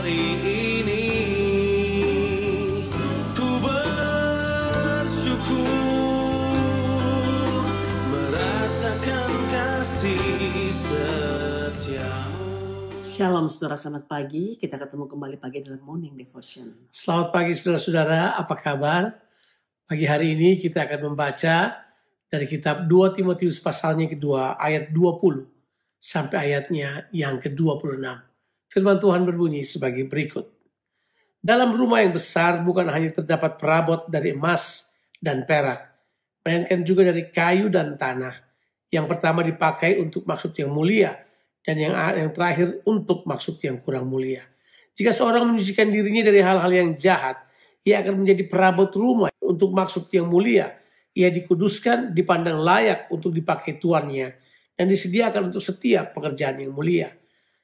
hari ini ku bersyukur merasakan kasih setiamu. Shalom saudara, selamat pagi. Kita ketemu kembali pagi dalam Morning Devotion. Selamat pagi saudara-saudara, apa kabar? Pagi hari ini kita akan membaca dari kitab 2 Timotius pasalnya kedua ayat 20 sampai ayatnya yang ke-26. Firman Tuhan berbunyi sebagai berikut. Dalam rumah yang besar bukan hanya terdapat perabot dari emas dan perak, melainkan juga dari kayu dan tanah. Yang pertama dipakai untuk maksud yang mulia, dan yang terakhir untuk maksud yang kurang mulia. Jika seorang menyucikan dirinya dari hal-hal yang jahat, ia akan menjadi perabot rumah untuk maksud yang mulia. Ia dikuduskan, dipandang layak untuk dipakai tuannya, dan disediakan untuk setiap pekerjaan yang mulia.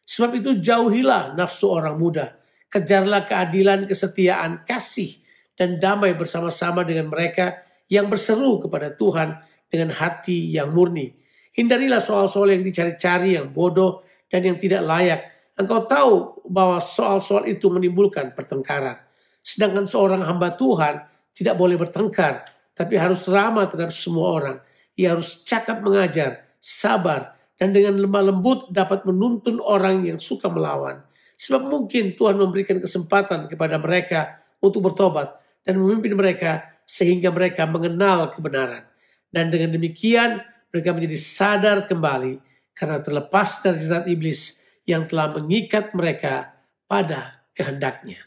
Sebab itu jauhilah nafsu orang muda, kejarlah keadilan, kesetiaan, kasih, dan damai bersama-sama dengan mereka yang berseru kepada Tuhan dengan hati yang murni. Hindarilah soal-soal yang dicari-cari, yang bodoh, dan yang tidak layak. Engkau tahu bahwa soal-soal itu menimbulkan pertengkaran. Sedangkan seorang hamba Tuhan tidak boleh bertengkar, tapi harus ramah terhadap semua orang. Ia harus cakap mengajar, sabar, dan dengan lemah lembut dapat menuntun orang yang suka melawan. Sebab mungkin Tuhan memberikan kesempatan kepada mereka untuk bertobat dan memimpin mereka sehingga mereka mengenal kebenaran. Dan dengan demikian mereka menjadi sadar kembali karena terlepas dari jerat iblis yang telah mengikat mereka pada kehendaknya.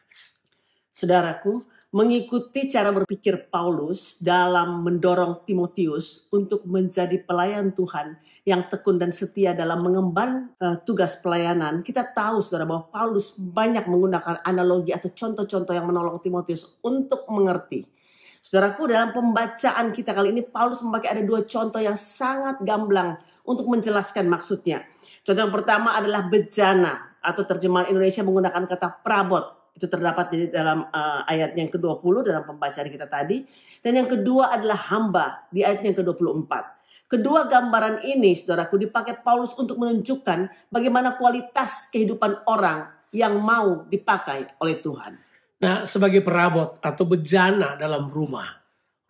Saudaraku, mengikuti cara berpikir Paulus dalam mendorong Timotius untuk menjadi pelayan Tuhan yang tekun dan setia dalam mengemban tugas pelayanan, kita tahu saudara bahwa Paulus banyak menggunakan analogi atau contoh-contoh yang menolong Timotius untuk mengerti. Saudaraku, dalam pembacaan kita kali ini Paulus memakai ada dua contoh yang sangat gamblang untuk menjelaskan maksudnya. Contoh yang pertama adalah bejana, atau terjemahan Indonesia menggunakan kata perabot. Itu terdapat di dalam ayat yang ke-20 dalam pembacaan kita tadi. Dan yang kedua adalah hamba di ayat yang ke-24. Kedua gambaran ini, saudaraku, dipakai Paulus untuk menunjukkan bagaimana kualitas kehidupan orang yang mau dipakai oleh Tuhan. Nah, sebagai perabot atau bejana dalam rumah.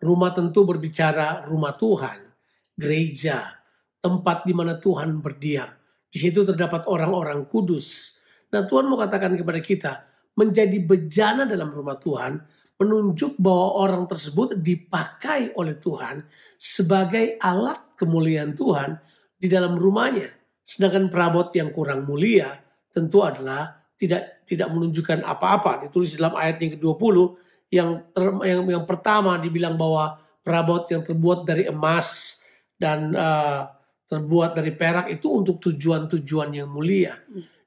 Rumah tentu berbicara rumah Tuhan, gereja, tempat di mana Tuhan berdiam. Di situ terdapat orang-orang kudus. Nah, Tuhan mau katakan kepada kita, menjadi bejana dalam rumah Tuhan menunjuk bahwa orang tersebut dipakai oleh Tuhan sebagai alat kemuliaan Tuhan di dalam rumahnya. Sedangkan perabot yang kurang mulia tentu adalah tidak menunjukkan apa-apa. Ditulis dalam ayat yang ke-20 yang pertama dibilang bahwa perabot yang terbuat dari emas dan terbuat dari perak itu untuk tujuan-tujuan yang mulia.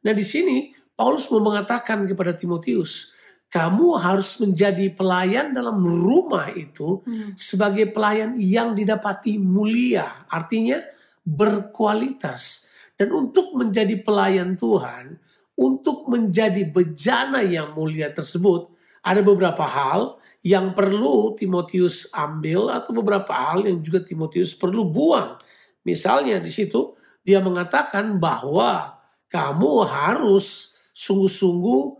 Nah, di sini Paulus mau mengatakan kepada Timotius, kamu harus menjadi pelayan dalam rumah itu sebagai pelayan yang didapati mulia, artinya berkualitas. Dan untuk menjadi pelayan Tuhan, untuk menjadi bejana yang mulia tersebut, ada beberapa hal yang perlu Timotius ambil atau beberapa hal yang juga Timotius perlu buang. Misalnya di situ dia mengatakan bahwa kamu harus sungguh-sungguh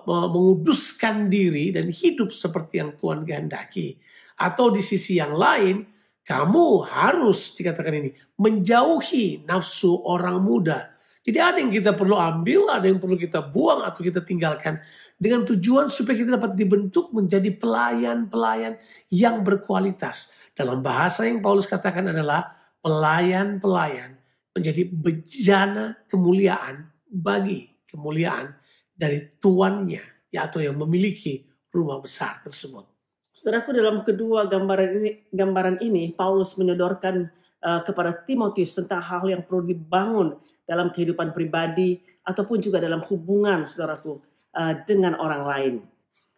menguduskan diri dan hidup seperti yang Tuhan kehendaki. Atau di sisi yang lain, kamu harus dikatakan ini menjauhi nafsu orang muda. Jadi ada yang kita perlu ambil, ada yang perlu kita buang atau kita tinggalkan dengan tujuan supaya kita dapat dibentuk menjadi pelayan-pelayan yang berkualitas. Dalam bahasa yang Paulus katakan adalah pelayan-pelayan menjadi bejana kemuliaan bagi kemuliaan dari tuannya, atau yang memiliki rumah besar tersebut. Saudaraku, dalam kedua gambaran ini Paulus menyodorkan kepada Timotius tentang hal yang perlu dibangun dalam kehidupan pribadi ataupun juga dalam hubungan saudaraku dengan orang lain.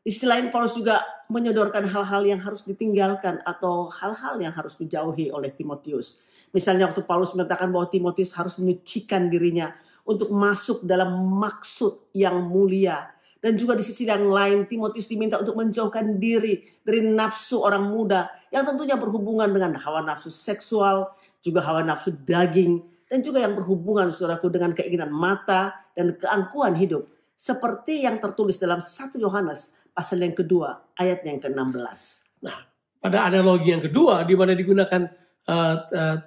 Di sisi lain Paulus juga menyodorkan hal-hal yang harus ditinggalkan atau hal-hal yang harus dijauhi oleh Timotius. Misalnya waktu Paulus menyatakan bahwa Timotius harus menyucikan dirinya untuk masuk dalam maksud yang mulia. Dan juga di sisi yang lain Timotius diminta untuk menjauhkan diri dari nafsu orang muda yang tentunya berhubungan dengan hawa nafsu seksual, juga hawa nafsu daging, dan juga yang berhubungan saudaraku dengan keinginan mata dan keangkuhan hidup. seperti yang tertulis dalam 1 Yohanes pasal yang kedua ayat yang ke-16. Nah, pada analogi yang kedua di mana digunakan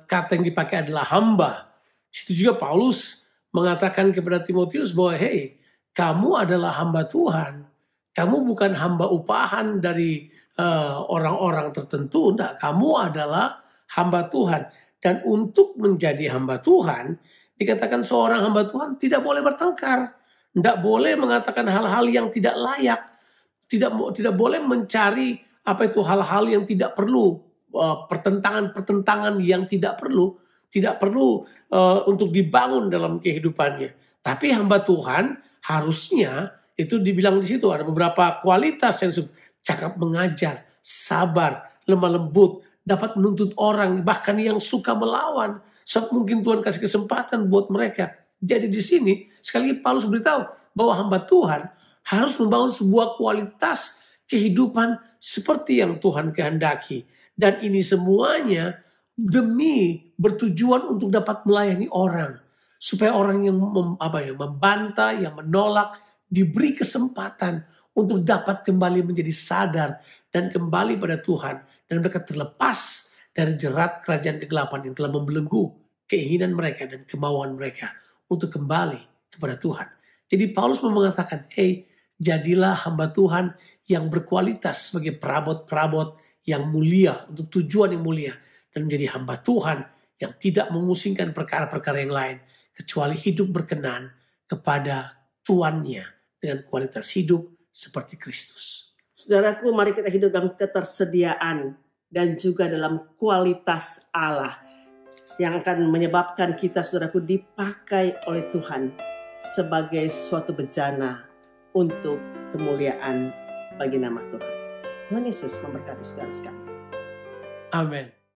kata yang dipakai adalah hamba. Di situ juga Paulus mengatakan kepada Timotius bahwa hey, kamu adalah hamba Tuhan. Kamu bukan hamba upahan dari orang-orang tertentu. Enggak, kamu adalah hamba Tuhan. Dan untuk menjadi hamba Tuhan, dikatakan seorang hamba Tuhan tidak boleh bertengkar. Tidak boleh mengatakan hal-hal yang tidak layak. Tidak boleh mencari hal-hal yang tidak perlu. Pertentangan-pertentangan yang tidak perlu. Tidak perlu untuk dibangun dalam kehidupannya. Tapi hamba Tuhan harusnya, itu dibilang di situ ada beberapa kualitas yang cakap mengajar, sabar, lemah lembut, dapat menuntut orang, bahkan yang suka melawan. Mungkin Tuhan kasih kesempatan buat mereka. Jadi di sini sekali lagi Paulus beritahu bahwa hamba Tuhan harus membangun sebuah kualitas kehidupan seperti yang Tuhan kehendaki. Dan ini semuanya demi bertujuan untuk dapat melayani orang. Supaya orang yang membantah, yang menolak, diberi kesempatan untuk dapat kembali menjadi sadar dan kembali pada Tuhan. Dan mereka terlepas dari jerat kerajaan kegelapan yang telah membelenggu keinginan mereka dan kemauan mereka untuk kembali kepada Tuhan. Jadi Paulus mengatakan, hey, jadilah hamba Tuhan yang berkualitas sebagai perabot-perabot yang mulia, untuk tujuan yang mulia. Dan menjadi hamba Tuhan yang tidak memusingkan perkara-perkara yang lain, kecuali hidup berkenan kepada tuannya dengan kualitas hidup seperti Kristus. Saudaraku, mari kita hidup dalam ketersediaan dan juga dalam kualitas Allah yang akan menyebabkan kita, saudaraku, dipakai oleh Tuhan sebagai suatu bejana untuk kemuliaan bagi nama Tuhan. Tuhan Yesus memberkati saudara sekalian. Amin.